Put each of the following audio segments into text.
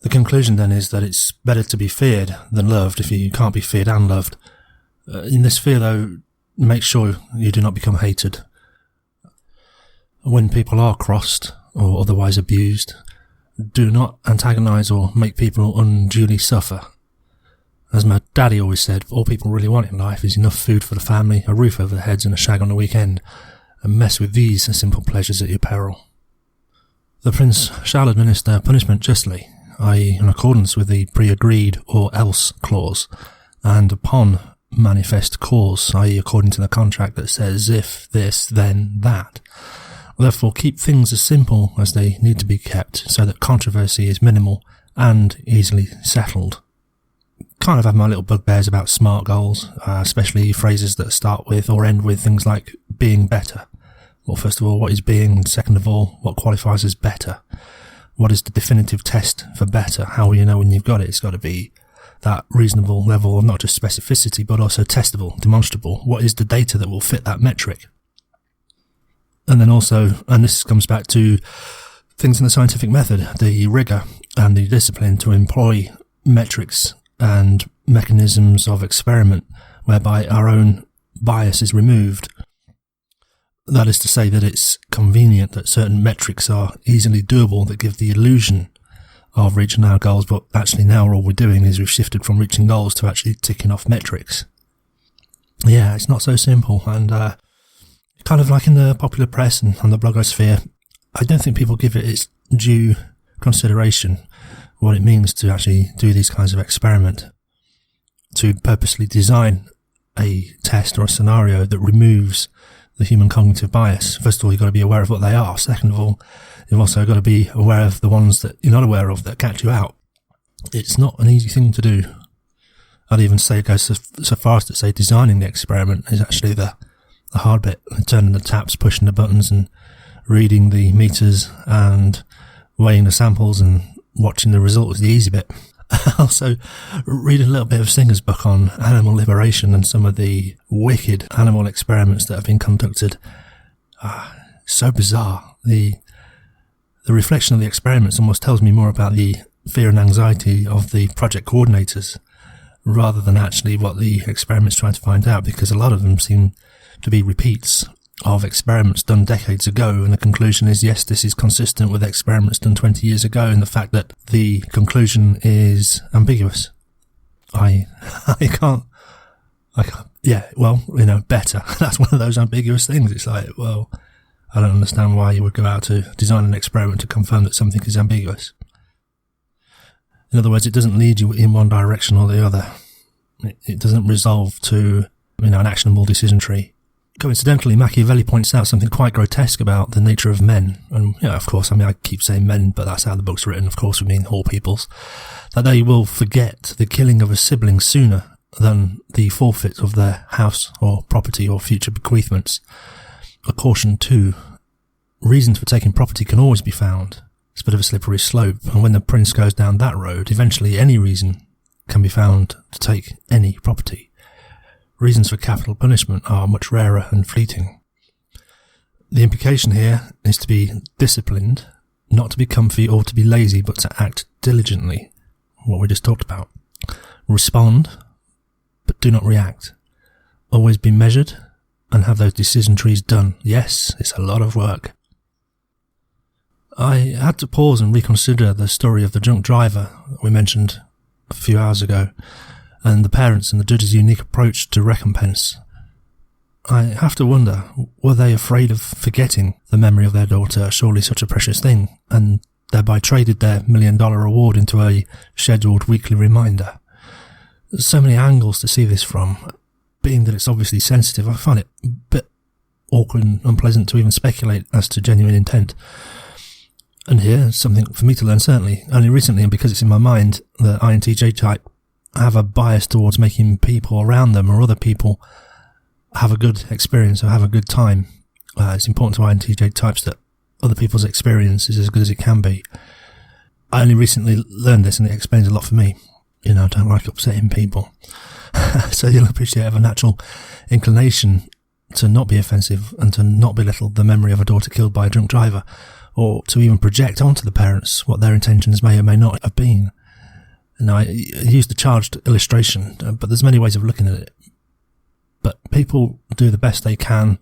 The conclusion then is that it's better to be feared than loved if you can't be feared and loved. In this fear, though, make sure you do not become hated. When people are crossed or otherwise abused, do not antagonize or make people unduly suffer. As my daddy always said, all people really want in life is enough food for the family, a roof over their heads and a shag on the weekend, and mess with these simple pleasures at your peril. The prince shall administer punishment justly, i.e. in accordance with the pre-agreed or else clause, and upon manifest cause, i.e. according to the contract that says if this, then that. Therefore, keep things as simple as they need to be kept so that controversy is minimal and easily settled. Kind of have my little bugbears about SMART goals, especially phrases that start with or end with things like being better. Well, first of all, what is being? And second of all, what qualifies as better? What is the definitive test for better? How will you know when you've got it? It's got to be that reasonable level of not just specificity, but also testable, demonstrable. What is the data that will fit that metric? And then also, and this comes back to things in the scientific method, the rigour and the discipline to employ metrics and mechanisms of experiment whereby our own bias is removed. That is to say that it's convenient that certain metrics are easily doable that give the illusion of reaching our goals, but actually now all we're doing is we've shifted from reaching goals to actually ticking off metrics. Yeah, it's not so simple, and kind of like in the popular press and on the blogosphere, I don't think people give it its due consideration, what it means to actually do these kinds of experiment, to purposely design a test or a scenario that removes the human cognitive bias. First of all, you've got to be aware of what they are. Second of all, you've also got to be aware of the ones that you're not aware of that catch you out. It's not an easy thing to do. I'd even say it goes so far as to say designing the experiment is actually the hard bit. Turning the taps, pushing the buttons and reading the meters and weighing the samples and watching the result is the easy bit. Also, read a little bit of Singer's book on animal liberation and some of the wicked animal experiments that have been conducted. So bizarre. The reflection of the experiments almost tells me more about the fear and anxiety of the project coordinators rather than actually what the experiment's trying to find out, because a lot of them seem to be repeats of experiments done decades ago, and the conclusion is, yes, this is consistent with experiments done 20 years ago, and the fact that the conclusion is ambiguous. I can't, better. That's one of those ambiguous things. It's like, well, I don't understand why you would go out to design an experiment to confirm that something is ambiguous. In other words, it doesn't lead you in one direction or the other. It doesn't resolve to, an actionable decision tree. Coincidentally, Machiavelli points out something quite grotesque about the nature of men. And, of course, I keep saying men, but that's how the book's written. Of course, we mean all peoples. That they will forget the killing of a sibling sooner than the forfeit of their house or property or future bequeathments. A caution, too. Reasons for taking property can always be found. It's a bit of a slippery slope. And when the prince goes down that road, eventually any reason can be found to take any property. Reasons for capital punishment are much rarer and fleeting. The implication here is to be disciplined, not to be comfy or to be lazy, but to act diligently, what we just talked about. Respond, but do not react. Always be measured and have those decision trees done. Yes, it's a lot of work. I had to pause and reconsider the story of the drunk driver that we mentioned a few hours ago, and the parents and the judge's unique approach to recompense. I have to wonder, were they afraid of forgetting the memory of their daughter, surely such a precious thing, and thereby traded their $1 million reward into a scheduled weekly reminder? There's so many angles to see this from. Being that it's obviously sensitive, I find it a bit awkward and unpleasant to even speculate as to genuine intent. And here, something for me to learn certainly, only recently, and because it's in my mind, the INTJ type have a bias towards making people around them or other people have a good experience or have a good time. It's important to INTJ types that other people's experience is as good as it can be. I only recently learned this and it explains a lot for me. I don't like upsetting people. So you'll appreciate I have a natural inclination to not be offensive and to not belittle the memory of a daughter killed by a drunk driver, or to even project onto the parents what their intentions may or may not have been. Now, I used the charged illustration, but there's many ways of looking at it. But people do the best they can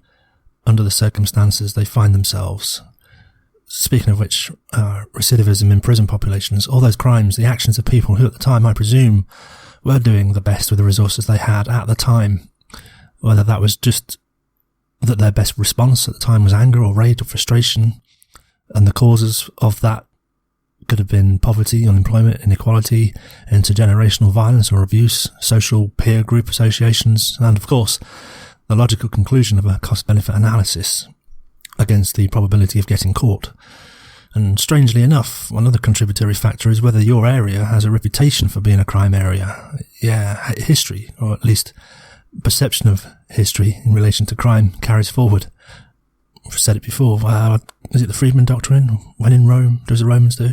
under the circumstances they find themselves. Speaking of which, recidivism in prison populations, all those crimes, the actions of people who at the time, I presume, were doing the best with the resources they had at the time. Whether that was just that their best response at the time was anger or rage or frustration, and the causes of that could have been poverty, unemployment, inequality, intergenerational violence or abuse, social peer group associations, and of course, the logical conclusion of a cost-benefit analysis against the probability of getting caught. And strangely enough, another contributory factor is whether your area has a reputation for being a crime area. Yeah, history, or at least perception of history in relation to crime, carries forward. I've said it before, is it the Friedman Doctrine? When in Rome, does the Romans do?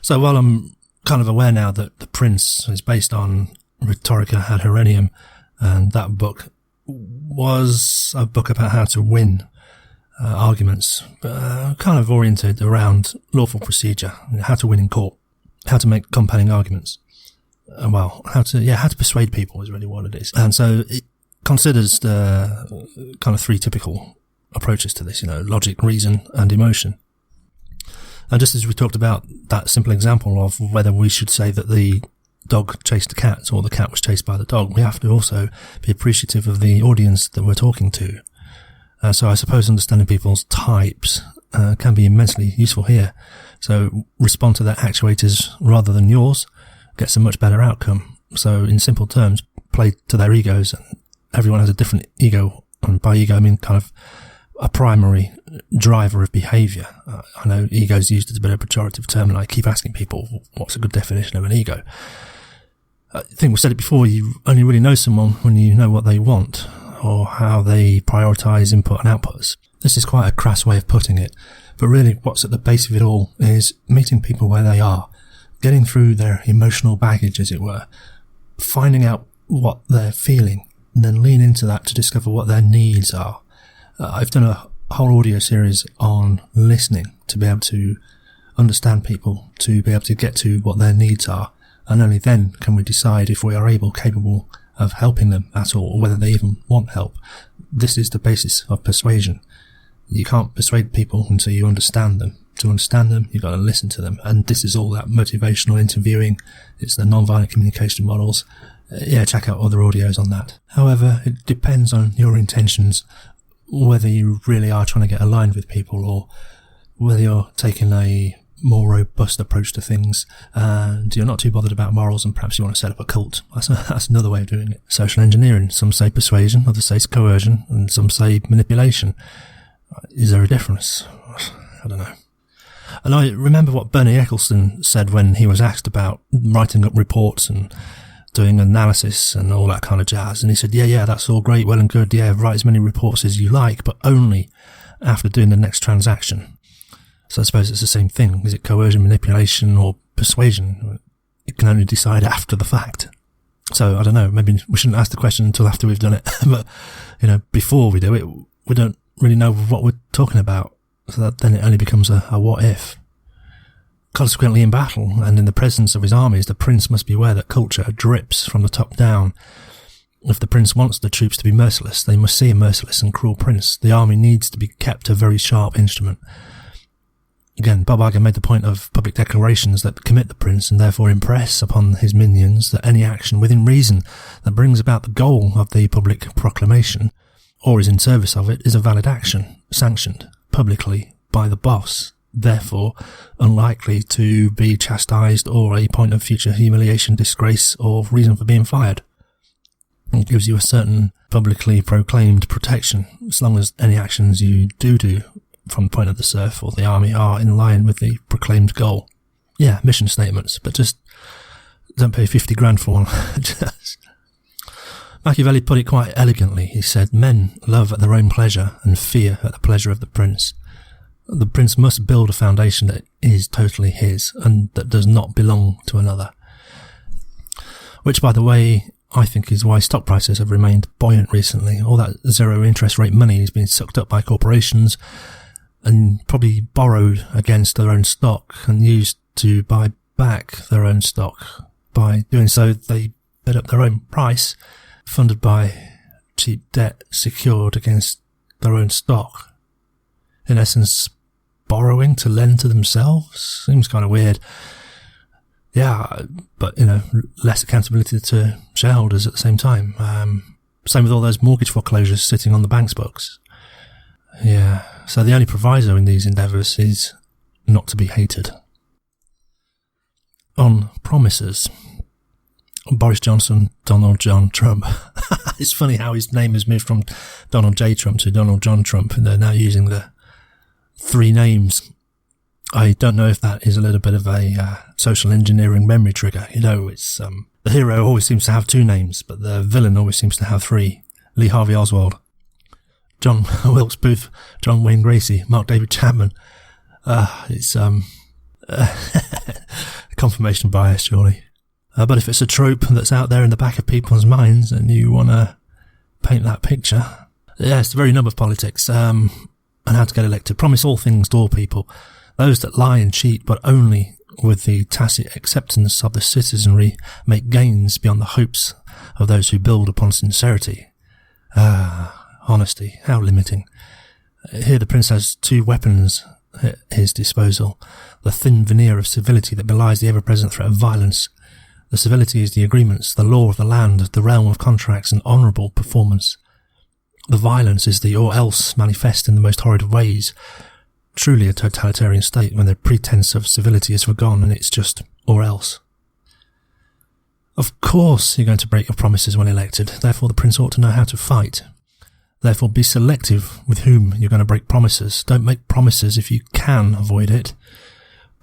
So while I'm kind of aware now that The Prince is based on Rhetorica ad Herennium, and that book was a book about how to win arguments, kind of oriented around lawful procedure, how to win in court, how to make compelling arguments. How to persuade people is really what it is. And so it considers the kind of three typical approaches to this, logic, reason, and emotion. And just as we talked about that simple example of whether we should say that the dog chased the cat or the cat was chased by the dog, we have to also be appreciative of the audience that we're talking to. So I suppose understanding people's types can be immensely useful here. So respond to their actuators rather than yours gets a much better outcome. So in simple terms, play to their egos. Everyone has a different ego, and by ego I mean kind of a primary driver of behaviour. I know ego is used as a bit of a pejorative term, and I keep asking people, what's a good definition of an ego? I think we've said it before, you only really know someone when you know what they want, or how they prioritise input and outputs. This is quite a crass way of putting it, but really what's at the base of it all is meeting people where they are, getting through their emotional baggage, as it were, finding out what they're feeling, and then lean into that to discover what their needs are. I've done a whole audio series on listening to be able to understand people, to be able to get to what their needs are, and only then can we decide if we are capable of helping them at all, or whether they even want help. This is the basis of persuasion. You can't persuade people until you understand them. To understand them, you've got to listen to them, and this is all that motivational interviewing. It's the non-violent communication models. Check out other audios on that. However, it depends on your intentions, whether you really are trying to get aligned with people, or whether you're taking a more robust approach to things and you're not too bothered about morals, and perhaps you want to set up a cult. That's another way of doing it. Social engineering. Some say persuasion, others say coercion, and some say manipulation. Is there a difference? I don't know. And I remember what Bernie Ecclestone said when he was asked about writing up reports and doing analysis and all that kind of jazz. And he said, yeah, that's all great, well and good. Yeah, write as many reports as you like, but only after doing the next transaction. So I suppose it's the same thing. Is it coercion, manipulation, or persuasion? You can only decide after the fact. So I don't know, maybe we shouldn't ask the question until after we've done it. But, before we do it, we don't really know what we're talking about. So that then it only becomes a what if. Consequently, in battle and in the presence of his armies, the prince must be aware that culture drips from the top down. If the prince wants the troops to be merciless, they must see a merciless and cruel prince. The army needs to be kept a very sharp instrument. Again, Bob Iger made the point of public declarations that commit the prince and therefore impress upon his minions that any action within reason that brings about the goal of the public proclamation, or is in service of it, is a valid action, sanctioned publicly by the boss, therefore unlikely to be chastised or a point of future humiliation, disgrace, or reason for being fired. It gives you a certain publicly proclaimed protection, as long as any actions you do from the point of the serf or the army are in line with the proclaimed goal. Yeah, mission statements, but just don't pay 50 grand for one. Machiavelli put it quite elegantly. He said, men love at their own pleasure and fear at the pleasure of the prince. The prince must build a foundation that is totally his and that does not belong to another. Which, by the way, I think is why stock prices have remained buoyant recently. All that zero interest rate money is being sucked up by corporations and probably borrowed against their own stock and used to buy back their own stock. By doing so, they bid up their own price, funded by cheap debt secured against their own stock. In essence, borrowing to lend to themselves seems kind of weird. Yeah, but, less accountability to shareholders at the same time. Same with all those mortgage foreclosures sitting on the bank's books. Yeah, so the only proviso in these endeavours is not to be hated. On promises, Boris Johnson, Donald John Trump. It's funny how his name has moved from Donald J. Trump to Donald John Trump, and they're now using the 3 names. I don't know if that is a little bit of a social engineering memory trigger. It's the hero always seems to have 2 names, but the villain always seems to have 3. Lee Harvey Oswald, John Wilkes Booth, John Wayne Gacy, Mark David Chapman. It's confirmation bias, surely. But if it's a trope that's out there in the back of people's minds and you want to paint that picture, it's the very nub of politics. And how to get elected. Promise all things to all people. Those that lie and cheat, but only with the tacit acceptance of the citizenry, make gains beyond the hopes of those who build upon sincerity. Honesty, how limiting. Here the prince has 2 weapons at his disposal. The thin veneer of civility that belies the ever-present threat of violence. The civility is the agreements, the law of the land, the realm of contracts and honourable performance. The violence is the or else manifest in the most horrid of ways. Truly a totalitarian state when the pretense of civility is forgone and it's just or else. Of course you're going to break your promises when elected, therefore the prince ought to know how to fight. Therefore be selective with whom you're going to break promises. Don't make promises if you can avoid it.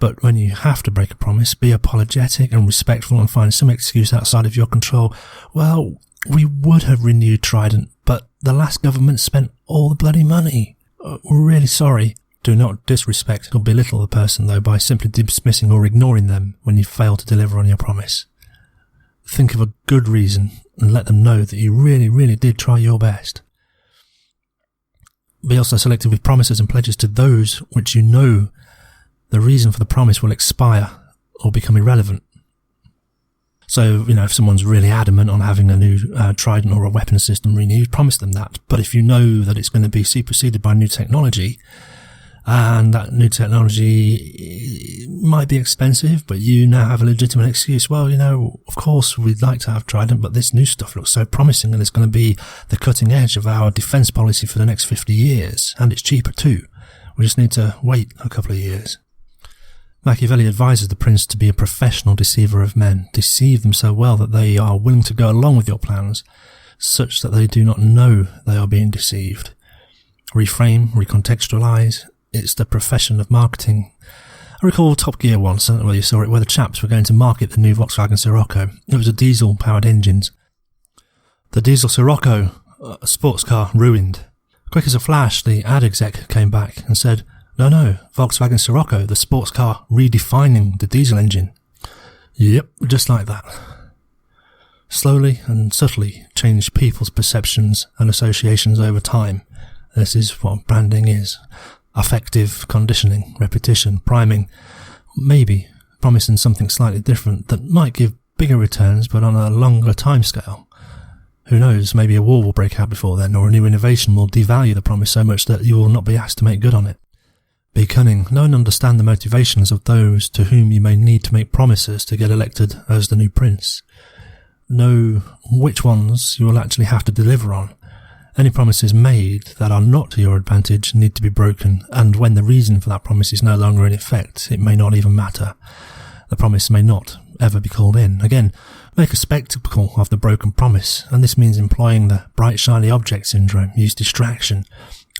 But when you have to break a promise, be apologetic and respectful and find some excuse outside of your control. Well, we would have renewed Trident, but the last government spent all the bloody money. We're really sorry. Do not disrespect or belittle the person, though, by simply dismissing or ignoring them when you fail to deliver on your promise. Think of a good reason and let them know that you really, really did try your best. Be also selective with promises and pledges to those which you know the reason for the promise will expire or become irrelevant. So, if someone's really adamant on having a new Trident or a weapon system renewed, promise them that. But if you know that it's going to be superseded by new technology, and that new technology might be expensive, but you now have a legitimate excuse. Well, of course we'd like to have Trident, but this new stuff looks so promising and it's going to be the cutting edge of our defence policy for the next 50 years. And it's cheaper too. We just need to wait a couple of years. Machiavelli advises the prince to be a professional deceiver of men. Deceive them so well that they are willing to go along with your plans, such that they do not know they are being deceived. Reframe, recontextualise. It's the profession of marketing. I recall Top Gear once, I don't know whether you saw it, where the chaps were going to market the new Volkswagen Scirocco. It was a diesel-powered engines. The diesel Scirocco, a sports car, ruined. Quick as a flash, the ad exec came back and said, No, Volkswagen Scirocco, the sports car redefining the diesel engine. Yep, just like that. Slowly and subtly change people's perceptions and associations over time. This is what branding is. Affective conditioning, repetition, priming, maybe promising something slightly different that might give bigger returns but on a longer timescale. Who knows, maybe a war will break out before then, or a new innovation will devalue the promise so much that you will not be asked to make good on it. Be cunning, know and understand the motivations of those to whom you may need to make promises to get elected as the new prince. Know which ones you will actually have to deliver on. Any promises made that are not to your advantage need to be broken, and when the reason for that promise is no longer in effect, it may not even matter. The promise may not ever be called in. Again, make a spectacle of the broken promise, and this means employing the bright shiny object syndrome, use distraction,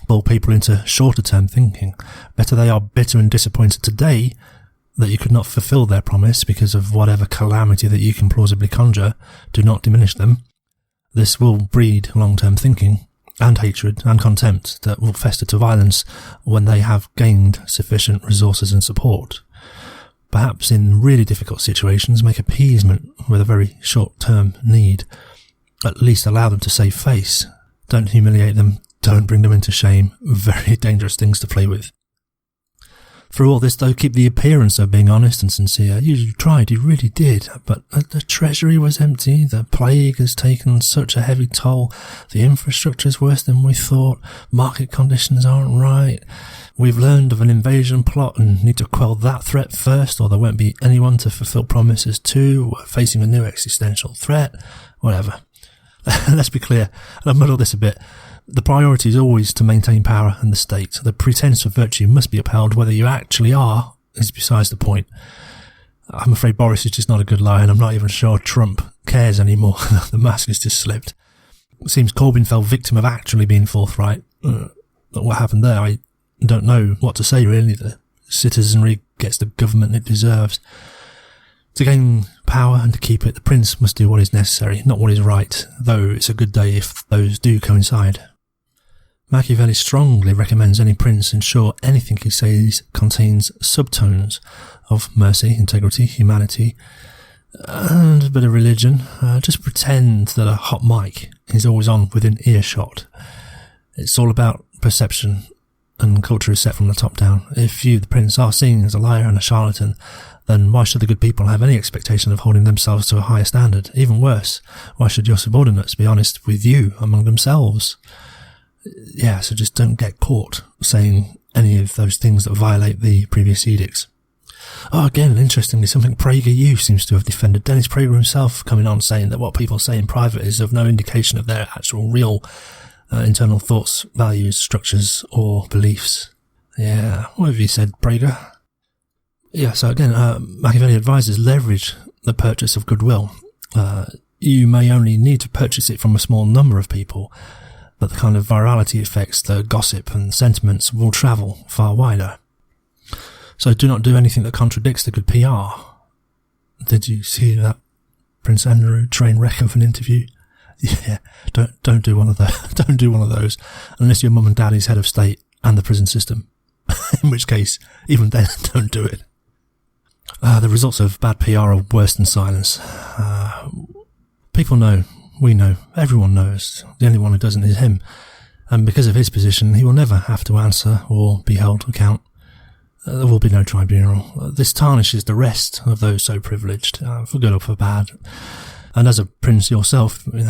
pull people into shorter term thinking. Better they are bitter and disappointed today that you could not fulfill their promise because of whatever calamity that you can plausibly conjure. Do not diminish them. This will breed long-term thinking and hatred and contempt that will fester to violence when they have gained sufficient resources and support. Perhaps in really difficult situations make appeasement with a very short-term need. at least allow them to save face. Don't humiliate them, don't bring them into shame. Very dangerous things to play with. Through all this, though, keep the appearance of being honest and sincere. You tried, you really did, but the treasury was empty, the plague has taken such a heavy toll, the infrastructure is worse than we thought, market conditions aren't right, we've learned of an invasion plot and need to quell that threat first, or there won't be anyone to fulfill promises to, we're facing a new existential threat, whatever. Let's be clear, and I've muddled this a bit. The priority is always to maintain power and the state. The pretense of virtue must be upheld. Whether you actually are is besides the point. I'm afraid Boris is just not a good liar, and I'm not even sure Trump cares anymore. The mask has just slipped. It seems Corbyn fell victim of actually being forthright. What happened there? I don't know what to say, really. The citizenry gets the government it deserves. To gain power and to keep it, the prince must do what is necessary, not what is right, though it's a good day if those do coincide. Machiavelli strongly recommends any prince ensure anything he says contains subtones of mercy, integrity, humanity, and a bit of religion. Just pretend that a hot mic is always on within earshot. It's all about perception, and culture is set from the top down. If you, the prince, are seen as a liar and a charlatan, then why should the good people have any expectation of holding themselves to a higher standard? Even worse, why should your subordinates be honest with you among themselves? Yeah, so just don't get caught saying any of those things that violate the previous edicts. Oh, again, interestingly, something PragerU seems to have defended. Dennis Prager himself coming on saying that what people say in private is of no indication of their actual real internal thoughts, values, structures, or beliefs. Yeah, what have you said, Prager? Yeah, so again, Machiavelli advises leverage the purchase of goodwill. You may only need to purchase it from a small number of people, but the kind of virality effects, the gossip and sentiments will travel far wider. So do not do anything that contradicts the good PR. Did you see that Prince Andrew train wreck of an interview? Yeah, don't do one of those. Don't do one of those unless your mum and dad is head of state and the prison system. In which case, even then, don't do it. The results of bad PR are worse than silence. People know. We know, everyone knows, the only one who doesn't is him, and because of his position he will never have to answer or be held to account. There will be no tribunal. This tarnishes the rest of those so privileged, for good or for bad. And as a prince yourself, we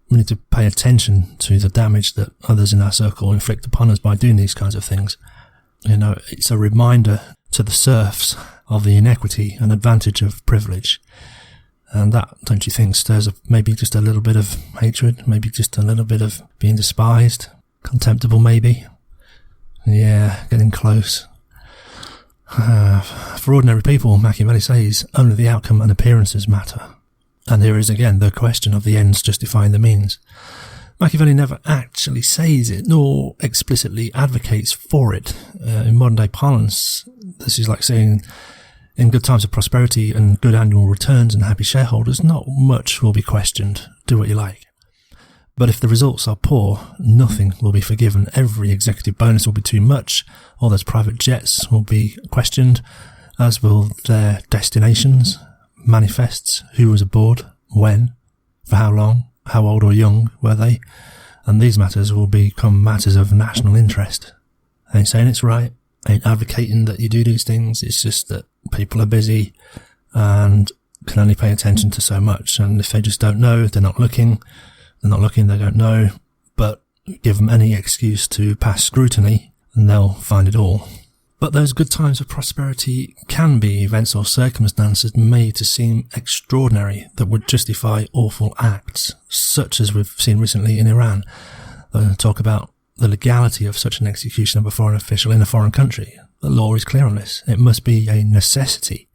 need to pay attention to the damage that others in our circle inflict upon us by doing these kinds of things. It's a reminder to the serfs of the inequity and advantage of privilege. And that, don't you think, stirs up maybe just a little bit of hatred, maybe just a little bit of being despised, contemptible maybe? Yeah, getting close. For ordinary people, Machiavelli says, only the outcome and appearances matter. And here is again the question of the ends justifying the means. Machiavelli never actually says it, nor explicitly advocates for it. In modern day parlance, this is like saying, in good times of prosperity and good annual returns and happy shareholders, not much will be questioned. Do what you like. But if the results are poor, nothing will be forgiven. Every executive bonus will be too much. All those private jets will be questioned, as will their destinations, manifests, who was aboard, when, for how long, how old or young were they, and these matters will become matters of national interest. I ain't saying it's right. I ain't advocating that you do these things. It's just that people are busy and can only pay attention to so much. And if they just don't know, if they're not looking, they don't know. But give them any excuse to pass scrutiny and they'll find it all. But those good times of prosperity can be events or circumstances made to seem extraordinary that would justify awful acts, such as we've seen recently in Iran. Talk about the legality of such an execution of a foreign official in a foreign country. The law is clear on this. It must be a necessity.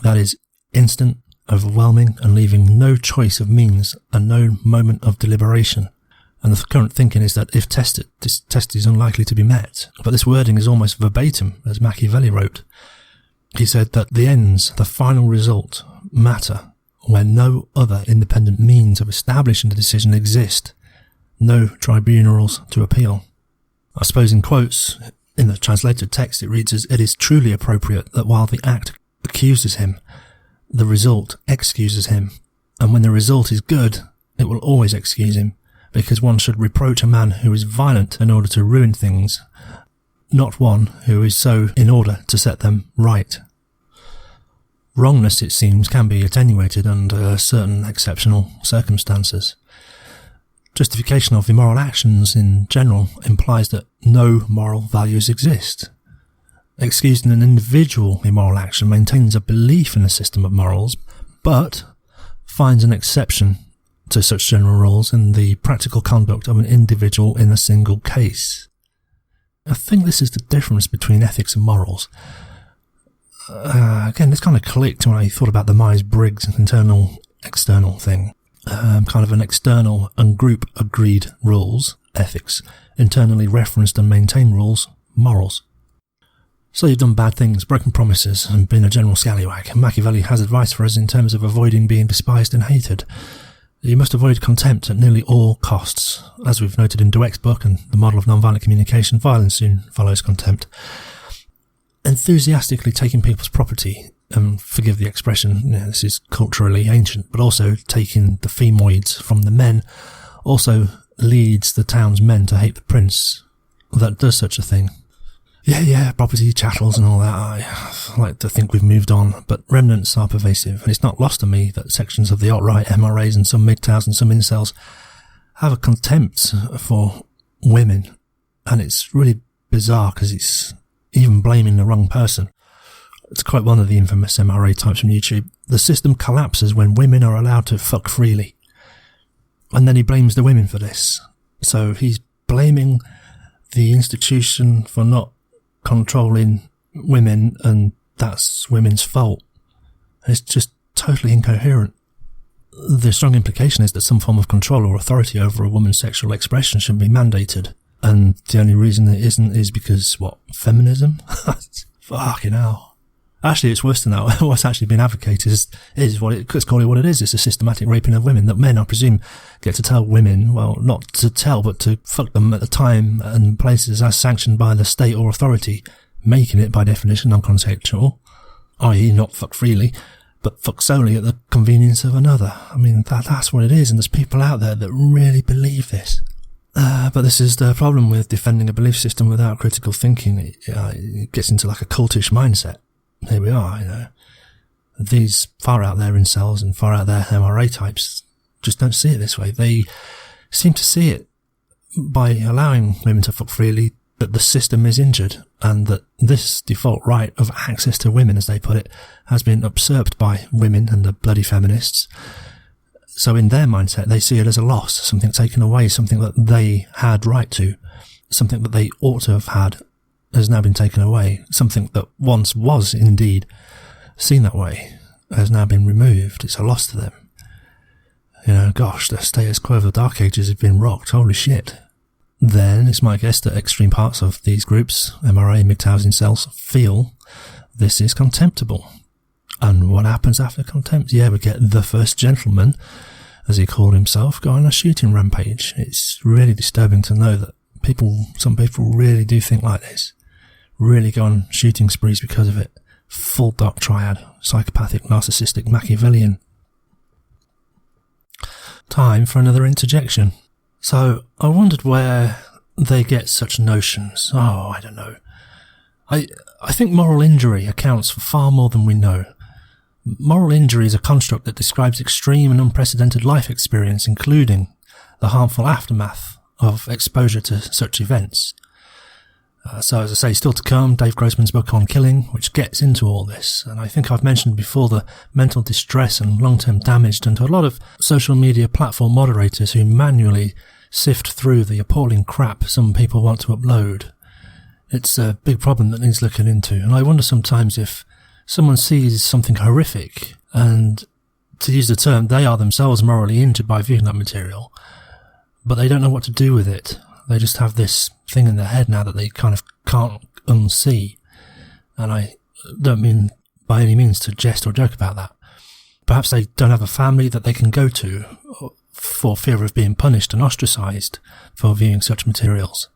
That is instant, overwhelming, and leaving no choice of means and no moment of deliberation. And the current thinking is that if tested, this test is unlikely to be met. But this wording is almost verbatim, as Machiavelli wrote. He said that the ends, the final result, matter when no other independent means of establishing the decision exist. No tribunals to appeal. I suppose in quotes, in the translated text it reads as, it is truly appropriate that while the act accuses him, the result excuses him. And when the result is good, it will always excuse him, because one should reproach a man who is violent in order to ruin things, not one who is so in order to set them right. Wrongness, it seems, can be attenuated under certain exceptional circumstances. Justification of immoral actions in general implies that no moral values exist. Excusing an individual immoral action maintains a belief in a system of morals, but finds an exception to such general rules in the practical conduct of an individual in a single case. I think this is the difference between ethics and morals. Again, this kind of clicked when I thought about the Myers-Briggs internal-external thing. Kind of an external and group-agreed rules, ethics, internally referenced and maintained rules, morals. So you've done bad things, broken promises, and been a general scallywag. Machiavelli has advice for us in terms of avoiding being despised and hated. You must avoid contempt at nearly all costs. As we've noted in Dweck's book and the model of nonviolent communication, violence soon follows contempt. Enthusiastically taking people's property, and forgive the expression, this is culturally ancient, but also taking the femoids from the men, also leads the town's men to hate the prince that does such a thing. Yeah, property, chattels and all that, I like to think we've moved on, but remnants are pervasive, and it's not lost to me that sections of the alt-right, MRAs and some MGTOWs and some incels have a contempt for women, and it's really bizarre because it's even blaming the wrong person. It's quite one of the infamous MRA types from YouTube. The system collapses when women are allowed to fuck freely. And then he blames the women for this. So he's blaming the institution for not controlling women, and that's women's fault. It's just totally incoherent. The strong implication is that some form of control or authority over a woman's sexual expression should be mandated. And the only reason it isn't is because, feminism? Fucking hell. Actually, it's worse than that. What's actually been advocated let's call it what it is. It's a systematic raping of women that men, I presume, get to tell women, well, not to tell, but to fuck them at the time and places as sanctioned by the state or authority, making it, by definition, non-consensual, i.e. not fuck freely, but fuck solely at the convenience of another. I mean, that's what it is, and there's people out there that really believe this. But this is the problem with defending a belief system without critical thinking. It gets into like a cultish mindset. Here we are, These far out there incels and far out there MRA types just don't see it this way. They seem to see it by allowing women to fuck freely, that the system is injured, and that this default right of access to women, as they put it, has been usurped by women and the bloody feminists. So in their mindset, they see it as a loss, something taken away, something that they had right to, something that they ought to have had has now been taken away. Something that once was indeed seen that way has now been removed. It's a loss to them. Gosh, the status quo of the Dark Ages has been rocked. Holy shit. Then it's my guess that extreme parts of these groups, MRA, MGTOWs, incels, feel this is contemptible. And what happens after contempt? Yeah, we get the first gentleman, as he called himself, go on a shooting rampage. It's really disturbing to know that some people really do think like this. Really go on shooting sprees because of it. Full dark triad. Psychopathic, narcissistic, Machiavellian. Time for another interjection. So, I wondered where they get such notions. I don't know. I think moral injury accounts for far more than we know. Moral injury is a construct that describes extreme and unprecedented life experience, including the harmful aftermath of exposure to such events. So as I say, still to come, Dave Grossman's book on killing, which gets into all this. And I think I've mentioned before the mental distress and long-term damage done to a lot of social media platform moderators who manually sift through the appalling crap some people want to upload. It's a big problem that needs looking into. And I wonder sometimes if someone sees something horrific and, to use the term, they are themselves morally injured by viewing that material, but they don't know what to do with it. They just have this thing in their head now that they kind of can't unsee. And I don't mean by any means to jest or joke about that. Perhaps they don't have a family that they can go to for fear of being punished and ostracised for viewing such materials.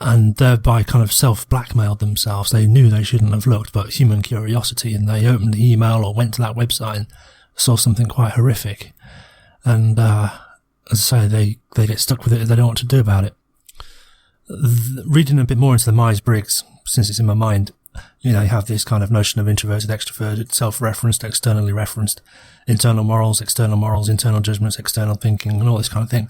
And thereby kind of self-blackmailed themselves. They knew they shouldn't have looked, but human curiosity, and they opened the email or went to that website and saw something quite horrific. And as I say, they get stuck with it. They don't know what to do about it. Reading a bit more into the Myers-Briggs, since it's in my mind, you have this kind of notion of introverted, extroverted, self-referenced, externally referenced, internal morals, internal judgments, external thinking, and all this kind of thing.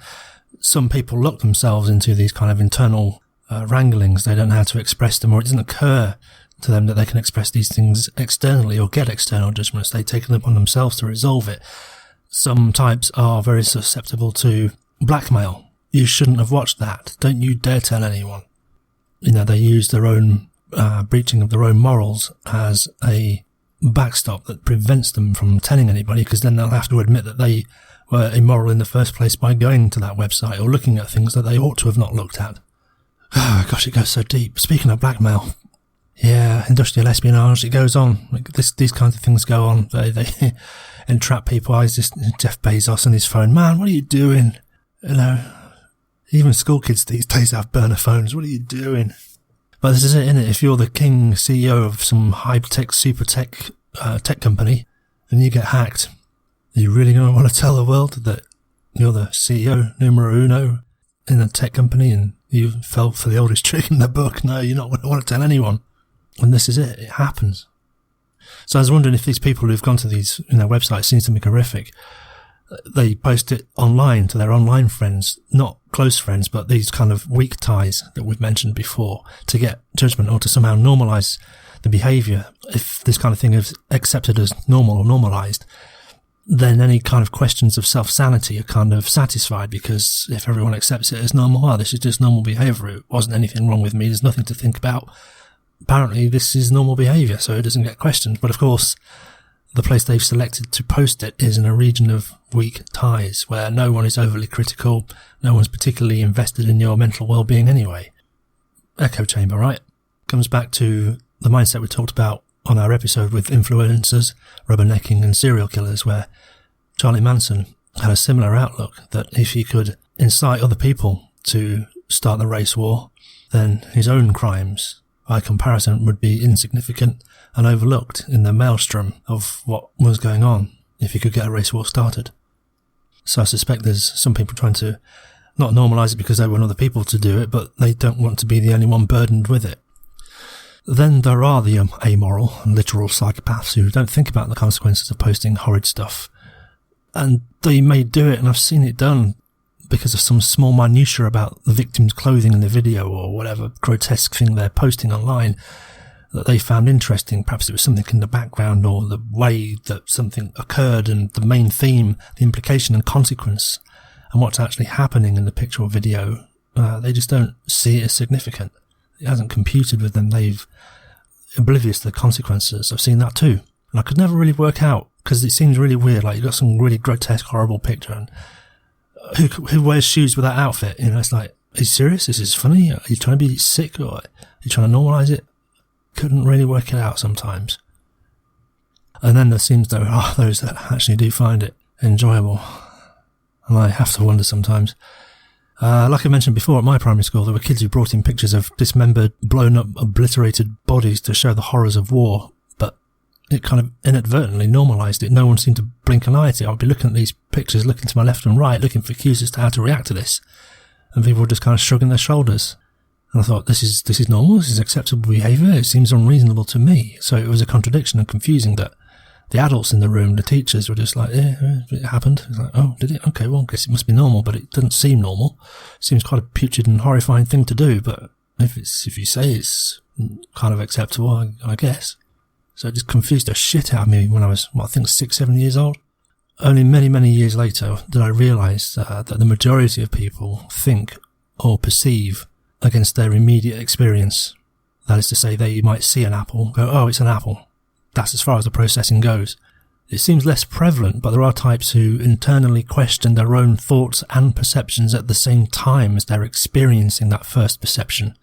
Some people lock themselves into these kind of internal wranglings. They don't know how to express them, or it doesn't occur to them that they can express these things externally or get external judgments. They take it upon themselves to resolve it. Some types are very susceptible to blackmail. You shouldn't have watched that. Don't you dare tell anyone. They use their own breaching of their own morals as a backstop that prevents them from telling anybody, because then they'll have to admit that they were immoral in the first place by going to that website or looking at things that they ought to have not looked at. Oh, gosh, it goes so deep. Speaking of blackmail, yeah, industrial espionage, it goes on. These kinds of things go on. They entrap people. Jeff Bezos on his phone. Man, what are you doing? Even school kids these days have burner phones. What are you doing? But this is it, innit? If you're the king CEO of some high-tech, super tech company, and you get hacked, are you really going to want to tell the world that you're the CEO numero uno in a tech company and you fell for the oldest trick in the book? No, you're not going to want to tell anyone. And this is it. It happens. So I was wondering if these people who've gone to these websites, seems to be horrific, they post it online to their online friends, not close friends, but these kind of weak ties that we've mentioned before, to get judgment or to somehow normalise the behaviour. If this kind of thing is accepted as normal or normalised, then any kind of questions of self-sanity are kind of satisfied, because if everyone accepts it as normal, well, this is just normal behaviour. It wasn't anything wrong with me. There's nothing to think about. Apparently, this is normal behaviour, so it doesn't get questioned. But of course, the place they've selected to post it is in a region of weak ties, where no one is overly critical, no one's particularly invested in your mental well-being anyway. Echo chamber, right? Comes back to the mindset we talked about on our episode with influencers, rubbernecking and serial killers, where Charlie Manson had a similar outlook, that if he could incite other people to start the race war, then his own crimes, by comparison, would be insignificant and overlooked in the maelstrom of what was going on if he could get a race war started. So I suspect there's some people trying to not normalise it because they want other people to do it, but they don't want to be the only one burdened with it. Then there are the amoral and literal psychopaths who don't think about the consequences of posting horrid stuff. And they may do it, and I've seen it done, because of some small minutiae about the victim's clothing in the video or whatever grotesque thing they're posting online that they found interesting. Perhaps it was something in the background or the way that something occurred, and the main theme, the implication and consequence, and what's actually happening in the picture or video. They just don't see it as significant. It hasn't computed with them. They've oblivious to the consequences. I've seen that too. And I could never really work out, because it seems really weird. Like, you've got some really grotesque, horrible picture, and who wears shoes with that outfit? It's like, are you serious? This is funny? Are you trying to be sick, or are you trying to normalise it? Couldn't really work it out sometimes. And then there seems there are those that actually do find it enjoyable. And I have to wonder sometimes. Like I mentioned before, at my primary school, there were kids who brought in pictures of dismembered, blown up, obliterated bodies to show the horrors of war, but it kind of inadvertently normalised it. No one seemed to blink an eye at it. I'd be looking at these pictures, looking to my left and right, looking for cues as to how to react to this, and people were just kind of shrugging their shoulders. And I thought, this is normal, this is acceptable behaviour, it seems unreasonable to me. So it was a contradiction and confusing that the adults in the room, the teachers, were just like, yeah, it happened. It's like, oh, did it? Okay, well, I guess it must be normal, but it doesn't seem normal. It seems quite a putrid and horrifying thing to do, but if you say it's kind of acceptable, I guess. So it just confused the shit out of me when I was, I think 6-7 years old. Only many, many years later did I realise that the majority of people think or perceive against their immediate experience. That is to say, they might see an apple, go, oh, it's an apple. That's as far as the processing goes. It seems less prevalent, but there are types who internally question their own thoughts and perceptions at the same time as they're experiencing that first perception.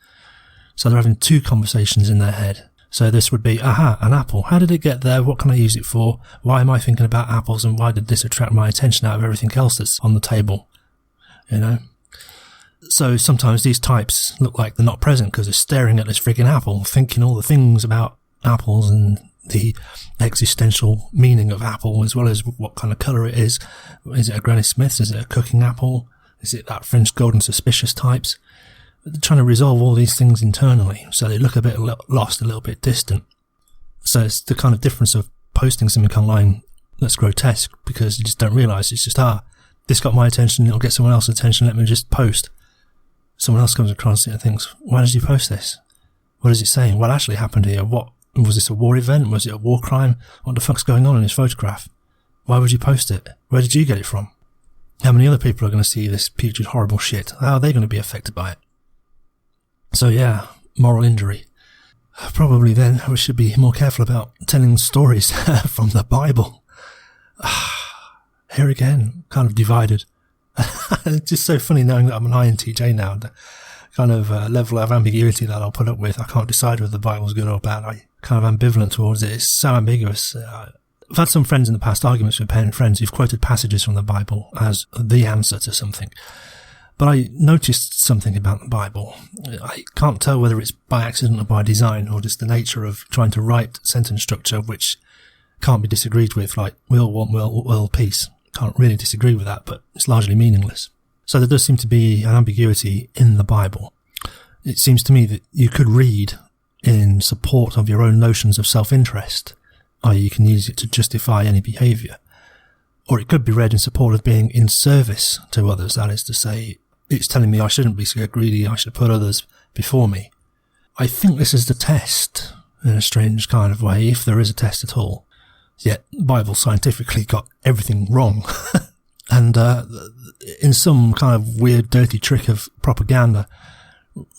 So they're having two conversations in their head. So this would be, aha, an apple. How did it get there? What can I use it for? Why am I thinking about apples? And why did this attract my attention out of everything else that's on the table? So sometimes these types look like they're not present because they're staring at this freaking apple, thinking all the things about apples and the existential meaning of apple, as well as what kind of colour it is. Is it a Granny Smith's? Is it a cooking apple? Is it that French golden suspicious types? They're trying to resolve all these things internally, so they look a bit lost, a little bit distant. So it's the kind of difference of posting something online that's grotesque, because you just don't realise it's just, this got my attention, it'll get someone else's attention, let me just post. Someone else comes across it and thinks, why did you post this? What is it saying? What actually happened here? What was this, a war event? Was it a war crime? What the fuck's going on in this photograph? Why would you post it? Where did you get it from? How many other people are going to see this putrid, horrible shit? How are they going to be affected by it? So yeah, moral injury. Probably then we should be more careful about telling stories from the Bible. Here again, kind of divided. It's just so funny knowing that I'm an INTJ now. The kind of level of ambiguity that I'll put up with. I can't decide whether the Bible's good or bad. I'm kind of ambivalent towards it. It's so ambiguous. I've had some friends in the past, arguments with parent friends, who've quoted passages from the Bible as the answer to something. But I noticed something about the Bible. I can't tell whether it's by accident or by design, or just the nature of trying to write sentence structure which can't be disagreed with, like we all want world peace. Can't really disagree with that, but it's largely meaningless. So there does seem to be an ambiguity in the Bible. It seems to me that you could read in support of your own notions of self-interest, i.e. you can use it to justify any behaviour. Or it could be read in support of being in service to others, that is to say, it's telling me I shouldn't be so greedy, I should put others before me. I think this is the test, in a strange kind of way, if there is a test at all. Yet, the Bible scientifically got everything wrong. And in some kind of weird, dirty trick of propaganda,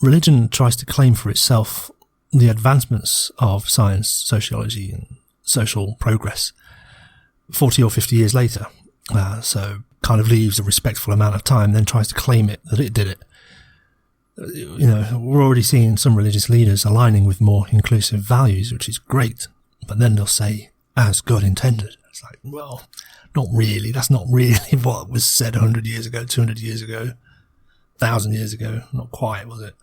religion tries to claim for itself the advancements of science, sociology, and social progress 40 or 50 years later. So kind of leaves a respectful amount of time, then tries to claim it, that it did it. You know, we're already seeing some religious leaders aligning with more inclusive values, which is great. But then they'll say, as God intended. It's like, well, not really. That's not really what was said 100 years ago, 200 years ago, 1,000 years ago. Not quite, was it?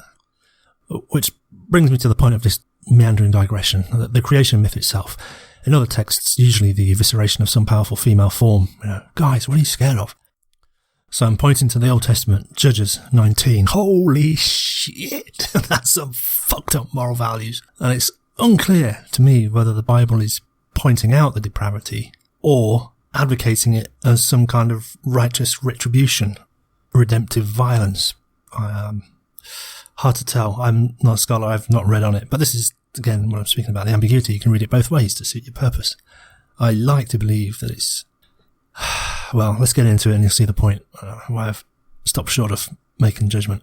Which brings me to the point of this meandering digression, the creation myth itself. In other texts, usually the evisceration of some powerful female form. You know, guys, what are you scared of? So I'm pointing to the Old Testament, Judges 19. Holy shit! That's some fucked up moral values. And it's unclear to me whether the Bible is pointing out the depravity or advocating it as some kind of righteous retribution, redemptive violence. Hard to tell. I'm not a scholar. I've not read on it. But this is, again, when I'm speaking about the ambiguity, you can read it both ways to suit your purpose. I like to believe that it's... Well, let's get into it and you'll see the point. Why I've stopped short of making judgment.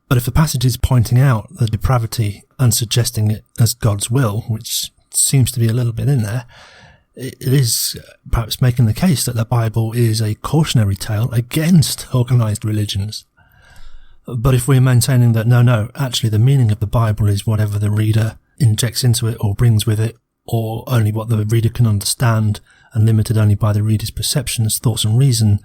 But if the passage is pointing out the depravity and suggesting it as God's will, which seems to be a little bit in there, it is perhaps making the case that the Bible is a cautionary tale against organised religions. But if we're maintaining that no, actually the meaning of the Bible is whatever the reader injects into it or brings with it, or only what the reader can understand and limited only by the reader's perceptions, thoughts and reason,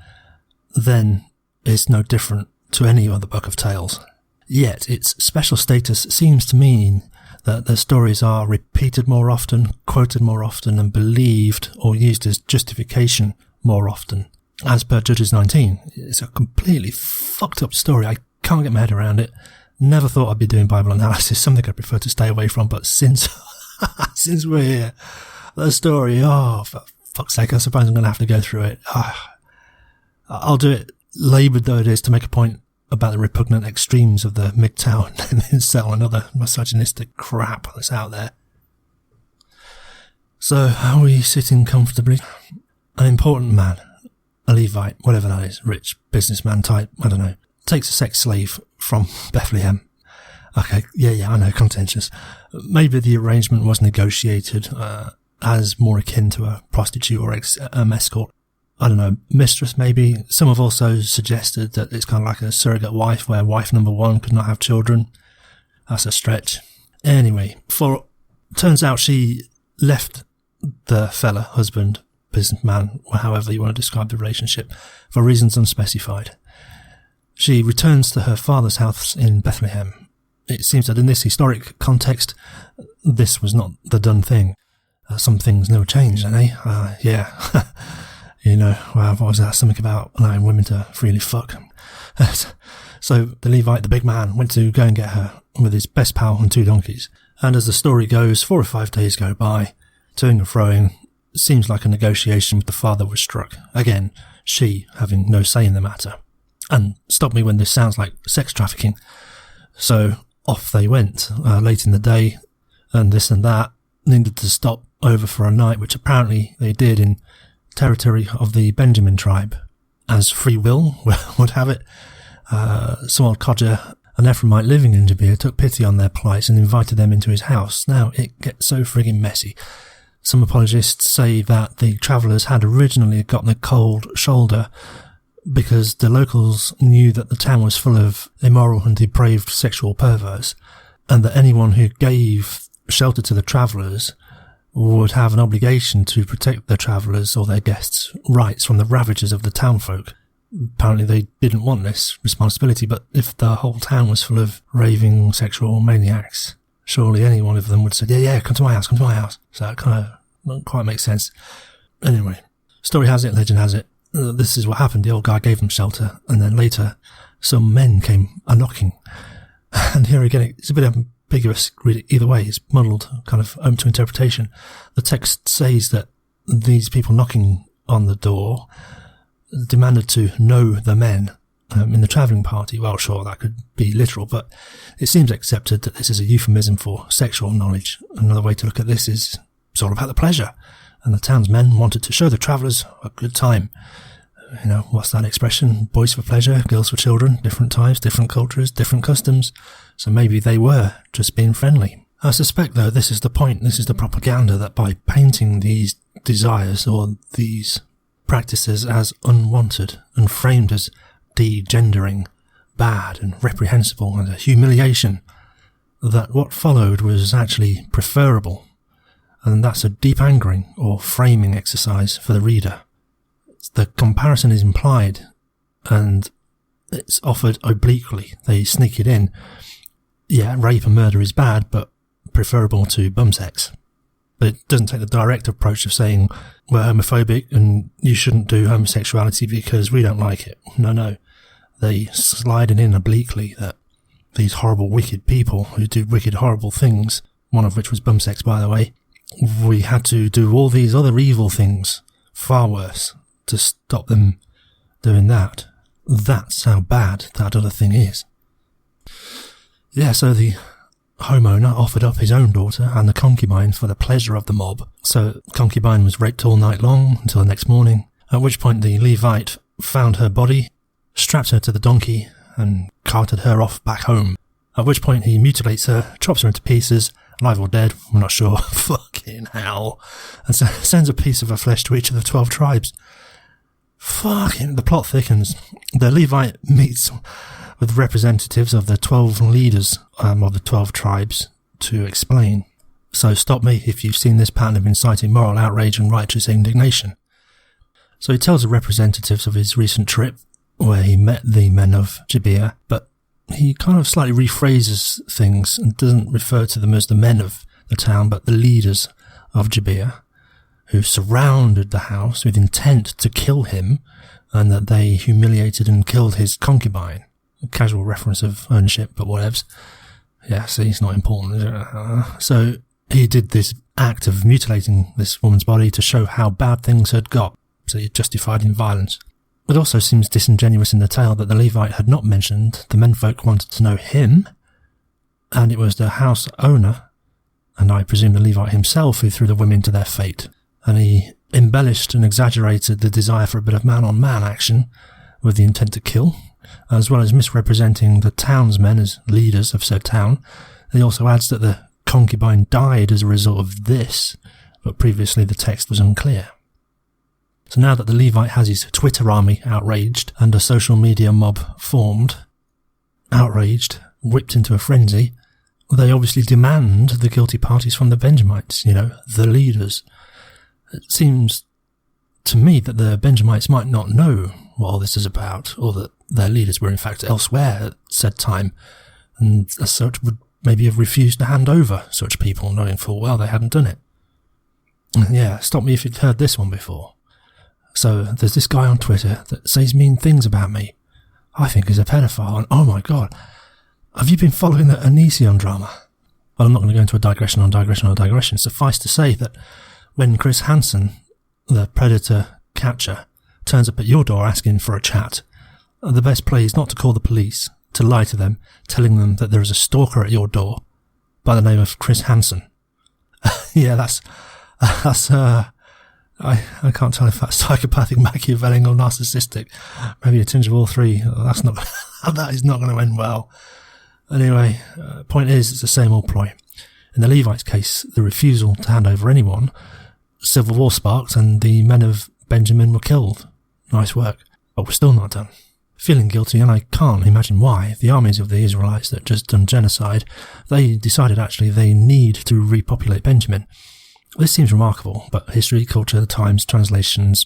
then it's no different to any other book of tales. Yet its special status seems to mean that the stories are repeated more often, quoted more often, and believed or used as justification more often. As per Judges 19, it's a completely fucked up story. I can't get my head around it. Never thought I'd be doing Bible analysis, something I'd prefer to stay away from, but since we're here, the story, for fuck's sake, I suppose I'm going to have to go through it. I'll do it, laboured though it is, to make a point about the repugnant extremes of the MGTOW and incel and other misogynistic crap that's out there. So, are we sitting comfortably? An important man, a Levite, whatever that is, rich businessman type, I don't know, takes a sex slave from Bethlehem. Okay, yeah, I know, contentious. Maybe the arrangement was negotiated as more akin to a prostitute or escort. I don't know, mistress maybe. Some have also suggested that it's kind of like a surrogate wife where wife number one could not have children. That's a stretch. Anyway, turns out she left the fella, husband, businessman, or however you want to describe the relationship, for reasons unspecified. She returns to her father's house in Bethlehem, it seems that in this historic context, this was not the done thing. Some things never change, don't they? Yeah. What was that? Something about allowing women to freely fuck. So the Levite, the big man, went to go and get her with his best pal and 2 donkeys. And as the story goes, 4 or 5 days go by, toing and froing. It seems like a negotiation with the father was struck. Again, she having no say in the matter. And stop me when this sounds like sex trafficking. So off they went late in the day, and this and that, needed to stop over for a night, which apparently they did in territory of the Benjamin tribe. As free will would have it, Saul Codger, an Ephraimite living in Gibeah, took pity on their plight and invited them into his house. Now, it gets so frigging messy. Some apologists say that the travellers had originally gotten a cold shoulder because the locals knew that the town was full of immoral and depraved sexual perverts, and that anyone who gave shelter to the travellers would have an obligation to protect the travellers or their guests' rights from the ravages of the townfolk. Apparently they didn't want this responsibility, but if the whole town was full of raving sexual maniacs, surely any one of them would say, yeah, come to my house. So it kind of don't quite make sense. Anyway, story has it, legend has it, this is what happened. The old guy gave them shelter, and then later some men came a-knocking. And here again, it's a bit ambiguous, read it either way. It's muddled, kind of open to interpretation. The text says that these people knocking on the door demanded to know the men in the travelling party. Well, sure, that could be literal, but it seems accepted that this is a euphemism for sexual knowledge. Another way to look at this is it's all about the pleasure, and the townsmen wanted to show the travellers a good time. What's that expression? Boys for pleasure, girls for children, different times, different cultures, different customs. So maybe they were just being friendly. I suspect, though, this is the point, this is the propaganda, that by painting these desires or these practices as unwanted and framed as degendering, bad and reprehensible and a humiliation, that what followed was actually preferable, and that's a deep angering or framing exercise for the reader. The comparison is implied, and it's offered obliquely. They sneak it in. Yeah, rape and murder is bad, but preferable to bum sex. But it doesn't take the direct approach of saying we're homophobic and you shouldn't do homosexuality because we don't like it. No. They slide it in obliquely that these horrible, wicked people who do wicked, horrible things, one of which was bum sex, by the way, we had to do all these other evil things, far worse, to stop them doing that. That's how bad that other thing is. Yeah, so the homeowner offered up his own daughter and the concubine for the pleasure of the mob. So concubine was raped all night long until the next morning, at which point the Levite found her body, strapped her to the donkey, and carted her off back home. At which point he mutilates her, chops her into pieces, alive or dead, I'm not sure, fucking hell, and sends a piece of her flesh to each of the 12 tribes. Fucking, the plot thickens. The Levite meets with representatives of the 12 leaders of the 12 tribes to explain. So stop me if you've seen this pattern of inciting moral outrage and righteous indignation. So he tells the representatives of his recent trip, where he met the men of Gibeah, but he kind of slightly rephrases things and doesn't refer to them as the men of the town, but the leaders of Gibeah, who surrounded the house with intent to kill him, and that they humiliated and killed his concubine. A casual reference of ownership, but whatevs. Yeah, see, it's not important, is it? So he did this act of mutilating this woman's body to show how bad things had got, so he justified in violence. It also seems disingenuous in the tale that the Levite had not mentioned the menfolk wanted to know him, and it was the house owner, and I presume the Levite himself, who threw the women to their fate. And he embellished and exaggerated the desire for a bit of man-on-man action with the intent to kill, as well as misrepresenting the townsmen as leaders of said town. He also adds that the concubine died as a result of this, but previously the text was unclear. So now that the Levite has his Twitter army outraged and a social media mob formed, outraged, whipped into a frenzy, they obviously demand the guilty parties from the Benjamites, the leaders. It seems to me that the Benjamites might not know what all this is about, or that their leaders were in fact elsewhere at said time, and as such would maybe have refused to hand over such people, knowing full well they hadn't done it. Yeah, stop me if you've heard this one before. So there's this guy on Twitter that says mean things about me. I think he's a pedophile, and oh my god, have you been following the Onision drama? Well, I'm not going to go into a digression on digression on digression. Suffice to say that when Chris Hansen, the predator catcher, turns up at your door asking for a chat, the best play is not to call the police, to lie to them, telling them that there is a stalker at your door by the name of Chris Hansen. Yeah, I can't tell if that's psychopathic, Machiavellian, or narcissistic. Maybe a tinge of all three. That is not going to end well. Anyway, point is, it's the same old ploy. In the Levites' case, the refusal to hand over anyone, civil war sparked and the men of Benjamin were killed. Nice work. But we're still not done. Feeling guilty, and I can't imagine why, the armies of the Israelites that just done genocide, they decided actually they need to repopulate Benjamin. This seems remarkable, but history, culture, the times, translations,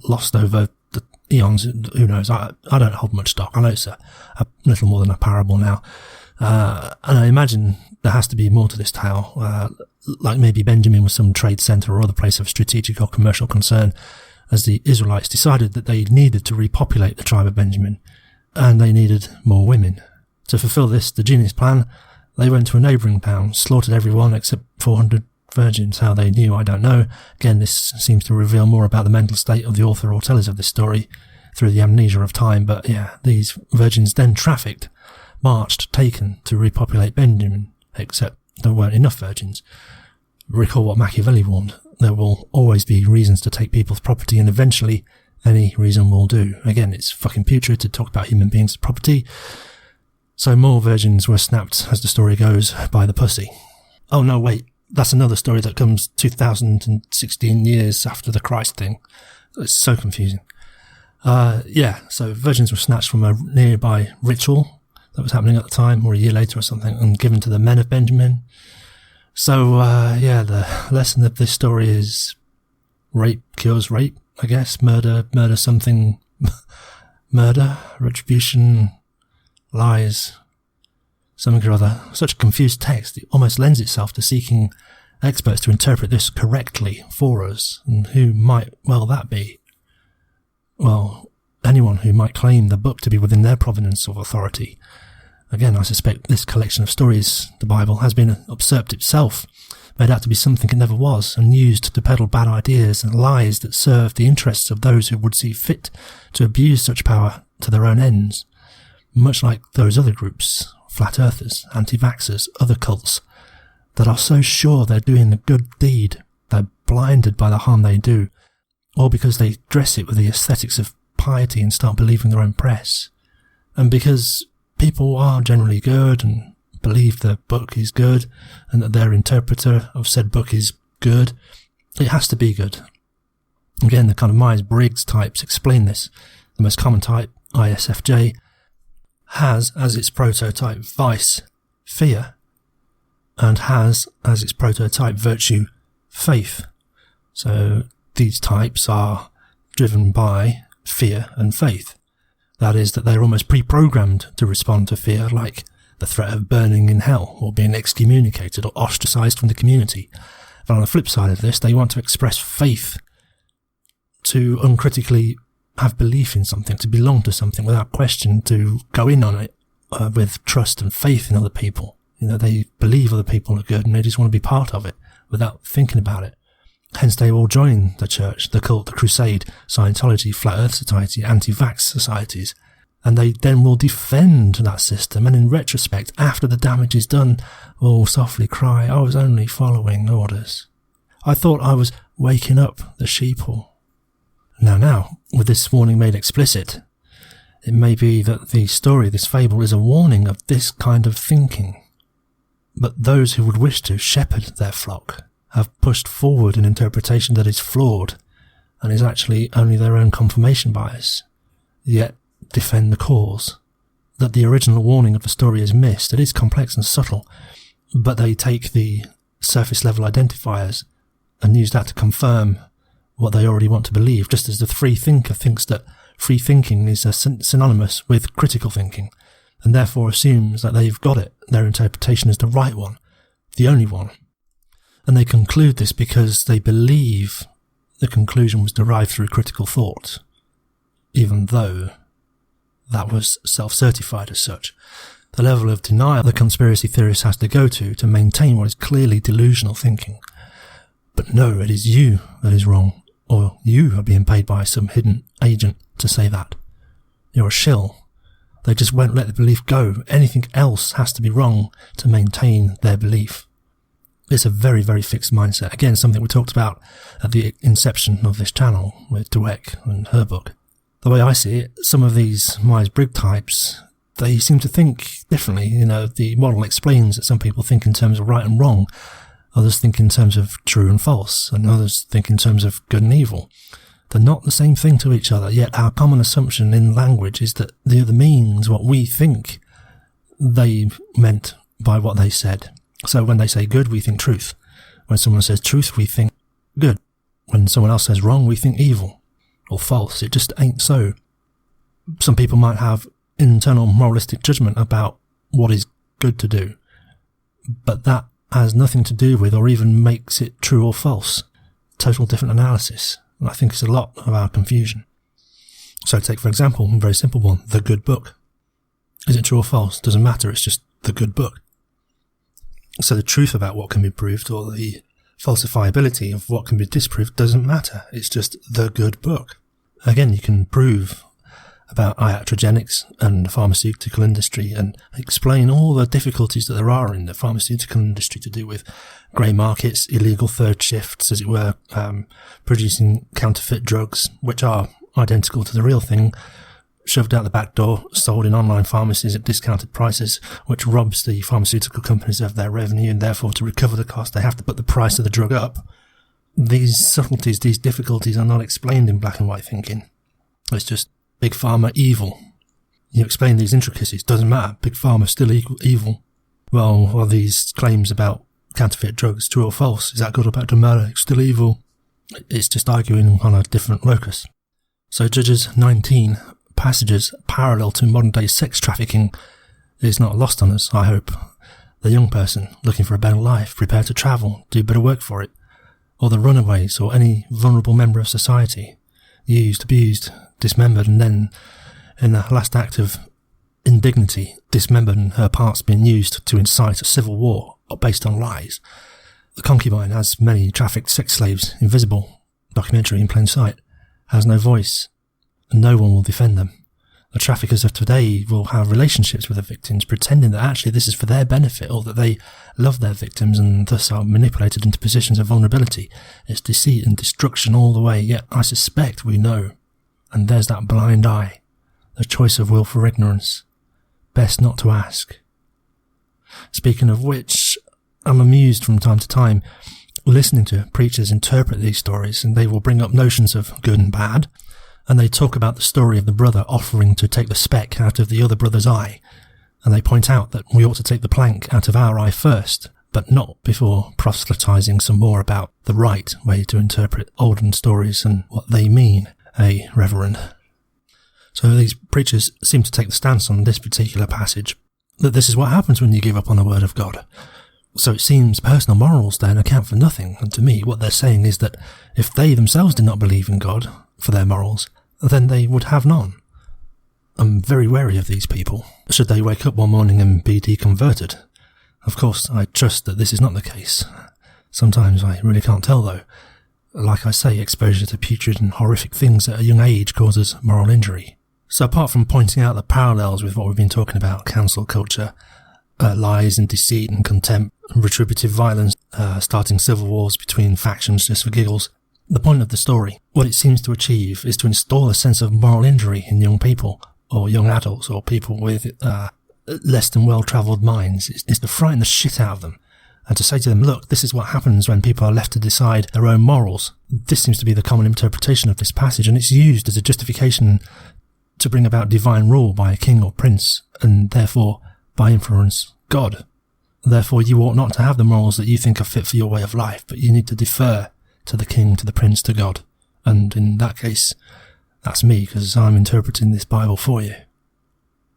lost over the eons, who knows? I don't hold much stock. I know it's a little more than a parable now. And I imagine there has to be more to this tale, like maybe Benjamin was some trade centre or other place of strategic or commercial concern, as the Israelites decided that they needed to repopulate the tribe of Benjamin, and they needed more women. To fulfill this, the genius plan, they went to a neighbouring town, slaughtered everyone except 400 virgins. How they knew, I don't know. Again, this seems to reveal more about the mental state of the author or tellers of this story through the amnesia of time, but yeah, these virgins then trafficked, marched, taken to repopulate Benjamin, except there weren't enough virgins. Recall what Machiavelli warned: there will always be reasons to take people's property, and eventually any reason will do. Again, it's fucking putrid to talk about human beings as property. So more virgins were snapped, as the story goes, by the pussy. Oh no, wait, that's another story that comes 2016 years after the Christ thing. It's so confusing. So virgins were snatched from a nearby ritual that was happening at the time, or a year later or something, and given to the men of Benjamin. So, the lesson of this story is rape cures rape, I guess. Murder something, murder, retribution, lies, something or other. Such a confused text, it almost lends itself to seeking experts to interpret this correctly for us. And who might that be? Well, anyone who might claim the book to be within their provenance of authority. Again, I suspect this collection of stories, the Bible, has been usurped itself, made out to be something it never was, and used to peddle bad ideas and lies that serve the interests of those who would see fit to abuse such power to their own ends. Much like those other groups, flat earthers, anti-vaxxers, other cults, that are so sure they're doing the good deed, they're blinded by the harm they do, or because they dress it with the aesthetics of piety and start believing their own press. And because people are generally good and believe the book is good and that their interpreter of said book is good, it has to be good. Again, the kind of Myers-Briggs types explain this. The most common type, ISFJ, has as its prototype vice, fear, and has as its prototype virtue, faith. So these types are driven by fear and faith. That is, that they're almost pre-programmed to respond to fear, like the threat of burning in hell, or being excommunicated or ostracized from the community. But on the flip side of this, they want to express faith, to uncritically have belief in something, to belong to something without question, to go in on it with trust and faith in other people. They believe other people are good and they just want to be part of it without thinking about it. Hence they will join the church, the cult, the crusade, Scientology, Flat Earth Society, anti-vax societies, and they then will defend that system, and in retrospect, after the damage is done, will softly cry, I was only following orders. I thought I was waking up the sheeple. Now, with this warning made explicit, it may be that the story, this fable, is a warning of this kind of thinking. But those who would wish to shepherd their flock have pushed forward an interpretation that is flawed and is actually only their own confirmation bias, yet defend the cause. That the original warning of the story is missed. It is complex and subtle, but they take the surface level identifiers and use that to confirm what they already want to believe, just as the free thinker thinks that free thinking is synonymous with critical thinking. and therefore assumes that they've got it. Their interpretation is the right one, the only one. And they conclude this because they believe the conclusion was derived through critical thought, even though that was self-certified as such. The level of denial the conspiracy theorist has to go to maintain what is clearly delusional thinking. But no, it is you that is wrong, or you are being paid by some hidden agent to say that. You're a shill. They just won't let the belief go. Anything else has to be wrong to maintain their belief. It's a very, very fixed mindset. Again, something we talked about at the inception of this channel with Dweck and her book. The way I see it, some of these Myers-Briggs types, they seem to think differently. The model explains that some people think in terms of right and wrong, others think in terms of true and false, and others think in terms of good and evil. They're not the same thing to each other, yet our common assumption in language is that the other means what we think they meant by what they said. So when they say good, we think truth. When someone says truth, we think good. When someone else says wrong, we think evil or false. It just ain't so. Some people might have internal moralistic judgment about what is good to do, but that has nothing to do with or even makes it true or false. Total different analysis. And I think it's a lot of our confusion. So take, for example, a very simple one, the good book. Is it true or false? Doesn't matter, it's just the good book. So the truth about what can be proved or the falsifiability of what can be disproved doesn't matter. It's just the good book. Again, you can prove about iatrogenics and the pharmaceutical industry and explain all the difficulties that there are in the pharmaceutical industry to do with grey markets, illegal third shifts, as it were, producing counterfeit drugs, which are identical to the real thing, shoved out the back door, sold in online pharmacies at discounted prices, which robs the pharmaceutical companies of their revenue, and therefore to recover the cost they have to put the price of the drug up. These subtleties, these difficulties are not explained in black and white thinking. It's just big pharma evil. You explain these intricacies, doesn't matter, big pharma still evil. Well, are these claims about counterfeit drugs true or false? Is that good or bad? Doesn't matter, it's still evil. It's just arguing on a different locus. So Judges 19 passages parallel to modern-day sex trafficking is not lost on us, I hope. The young person looking for a better life, prepared to travel, do better work for it, or the runaways, or any vulnerable member of society, used, abused, dismembered, and then, in the last act of indignity, dismembered and her parts being used to incite a civil war based on lies. The concubine has many trafficked sex slaves, invisible, documentary in plain sight, has no voice, and no one will defend them. The traffickers of today will have relationships with the victims, pretending that actually this is for their benefit, or that they love their victims and thus are manipulated into positions of vulnerability. It's deceit and destruction all the way, yet I suspect we know. And there's that blind eye, the choice of will for ignorance. Best not to ask. Speaking of which, I'm amused from time to time listening to preachers interpret these stories, and they will bring up notions of good and bad, and they talk about the story of the brother offering to take the speck out of the other brother's eye, and they point out that we ought to take the plank out of our eye first, but not before proselytizing some more about the right way to interpret olden stories and what they mean, Reverend. So these preachers seem to take the stance on this particular passage, that this is what happens when you give up on the word of God. So it seems personal morals then account for nothing, and to me what they're saying is that if they themselves did not believe in God for their morals, then they would have none. I'm very wary of these people. Should they wake up one morning and be deconverted? Of course, I trust that this is not the case. Sometimes I really can't tell though. Like I say, exposure to putrid and horrific things at a young age causes moral injury. So apart from pointing out the parallels with what we've been talking about, cancel culture, lies and deceit and contempt, retributive violence, starting civil wars between factions just for giggles, the point of the story, what it seems to achieve, is to install a sense of moral injury in young people, or young adults, or people with less than well-travelled minds, is to frighten the shit out of them, and to say to them, look, this is what happens when people are left to decide their own morals. This seems to be the common interpretation of this passage, and it's used as a justification to bring about divine rule by a king or prince, and therefore, by inference, God. Therefore, you ought not to have the morals that you think are fit for your way of life, but you need to defer to the king, to the prince, to God. And in that case, that's me, because I'm interpreting this Bible for you.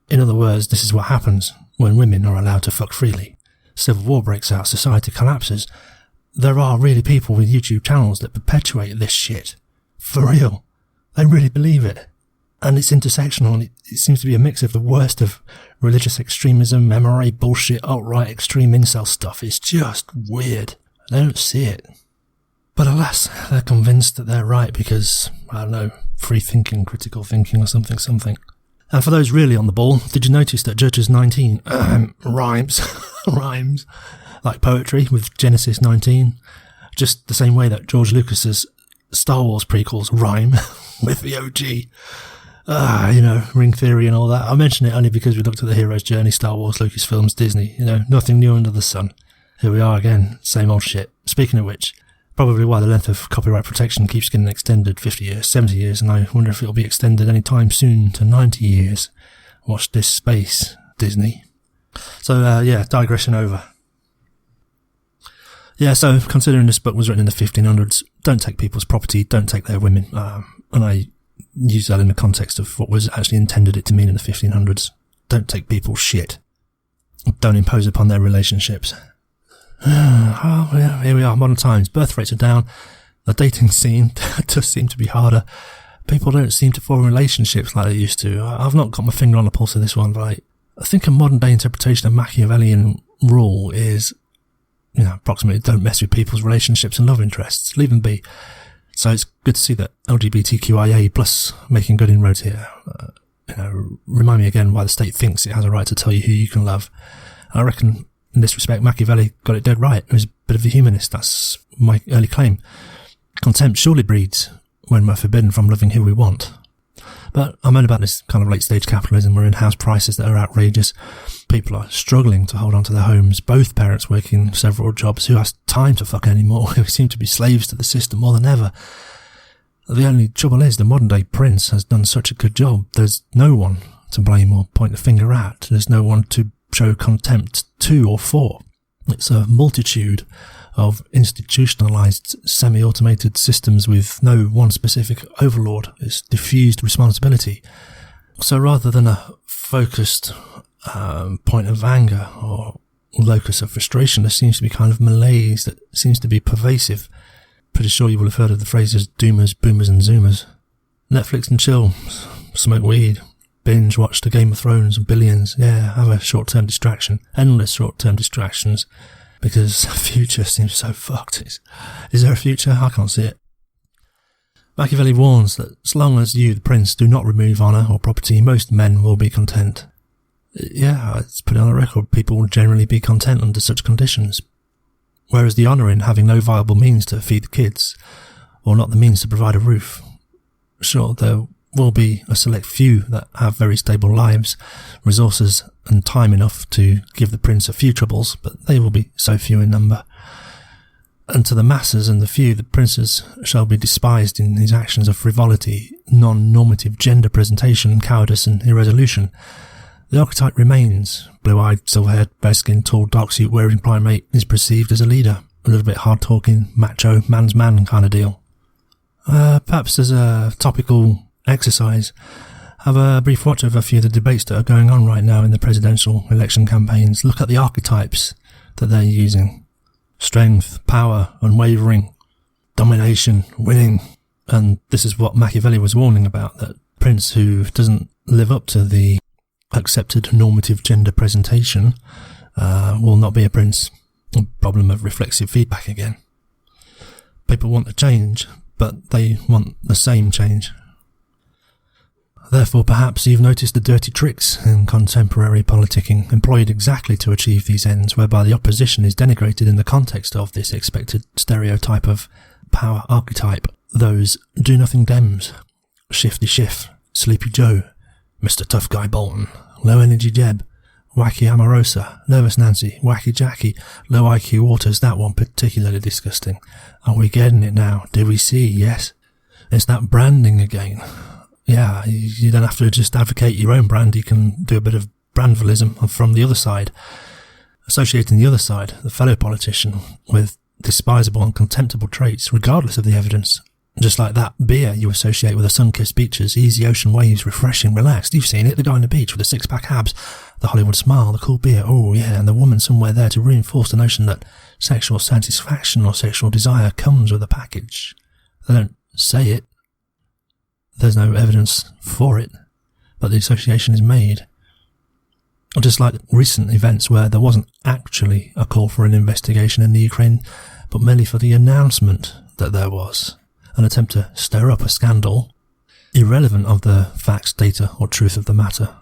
In other words, this is what happens when women are allowed to fuck freely. Civil war breaks out, society collapses. There are really people with YouTube channels that perpetuate this shit. For real. They really believe it. And it's intersectional, and it seems to be a mix of the worst of religious extremism, MRA bullshit, alt-right extreme incel stuff. It's just weird. They don't see it. But alas, they're convinced that they're right because, I don't know, free thinking, critical thinking or something. And for those really on the ball, did you notice that Judges 19 rhymes like poetry with Genesis 19? Just the same way that George Lucas's Star Wars prequels rhyme with the OG. Ring theory and all that. I mention it only because we looked at the hero's journey, Star Wars, Lucasfilms, Disney. Nothing new under the sun. Here we are again, same old shit. Speaking of which, probably why the length of copyright protection keeps getting extended 50 years, 70 years, and I wonder if it'll be extended any time soon to 90 years. Watch this space, Disney. So, digression over. Yeah, so considering this book was written in the 1500s, don't take people's property, don't take their women. And I use that in the context of what was actually intended it to mean in the 1500s. Don't take people's shit. Don't impose upon their relationships. Oh, yeah, here we are, modern times. Birth rates are down. The dating scene does seem to be harder. People don't seem to form relationships like they used to. I've not got my finger on the pulse of this one, but I think a modern day interpretation of Machiavellian rule is, approximately don't mess with people's relationships and love interests. Leave them be. So it's good to see that LGBTQIA plus making good inroads here. Remind me again why the state thinks it has a right to tell you who you can love. I reckon in this respect, Machiavelli got it dead right. He was a bit of a humanist. That's my early claim. Contempt surely breeds when we're forbidden from loving who we want. But I'm on about this kind of late-stage capitalism. We're in house prices that are outrageous. People are struggling to hold on to their homes. Both parents working several jobs. Who has time to fuck anymore? We seem to be slaves to the system more than ever. The only trouble is the modern-day prince has done such a good job. There's no one to blame or point the finger at. There's no one to show contempt to or for. It's a multitude of institutionalized, semi-automated systems with no one specific overlord. It's diffused responsibility. So rather than a focused point of anger or locus of frustration, there seems to be kind of malaise that seems to be pervasive. Pretty sure you will have heard of the phrases doomers, boomers and zoomers. Netflix and chill, smoke weed, binge watch the Game of Thrones and Billions. Yeah, have a short-term distraction. Endless short-term distractions. Because the future seems so fucked. Is there a future? I can't see it. Machiavelli warns that as long as you, the prince, do not remove honour or property, most men will be content. Yeah, let's put it on the record. People will generally be content under such conditions. Whereas the honour in having no viable means to feed the kids, or not the means to provide a roof. Sure, there will be a select few that have very stable lives, resources and time enough to give the prince a few troubles, but they will be so few in number. And to the masses and the few, the princes shall be despised in his actions of frivolity, non-normative gender presentation, cowardice and irresolution. The archetype remains. Blue-eyed, silver-haired, bare-skinned, tall, dark suit wearing primate is perceived as a leader, a little bit hard-talking, macho, man's man kind of deal. Perhaps as a topical exercise, have a brief watch of a few of the debates that are going on right now in the presidential election campaigns. Look at the archetypes that they're using. Strength, power, unwavering, domination, winning. And this is what Machiavelli was warning about, that prince who doesn't live up to the accepted normative gender presentation will not be a prince. A problem of reflexive feedback again. People want a change, but they want the same change. Therefore, perhaps you've noticed the dirty tricks in contemporary politicking employed exactly to achieve these ends, whereby the opposition is denigrated in the context of this expected stereotype of power archetype. Those do-nothing Dems, Shifty Schiff, Sleepy Joe, Mr. Tough Guy Bolton, Low Energy Jeb, Wacky Amorosa, Nervous Nancy, Wacky Jackie, Low IQ Waters, that one particularly disgusting. Are we getting it now? Did we see? Yes. It's that branding again. Yeah, you don't have to just advocate your own brand, you can do a bit of brandvalism from the other side, associating the other side, the fellow politician, with despisable and contemptible traits, regardless of the evidence. Just like that beer you associate with the sun-kissed beaches, easy ocean waves, refreshing, relaxed. You've seen it, the guy on the beach with the six-pack abs, the Hollywood smile, the cool beer, oh yeah, and the woman somewhere there to reinforce the notion that sexual satisfaction or sexual desire comes with a package. They don't say it. There's no evidence for it, but the association is made. Or just like recent events where there wasn't actually a call for an investigation in the Ukraine, but merely for the announcement that there was. An attempt to stir up a scandal, irrelevant of the facts, data, or truth of the matter.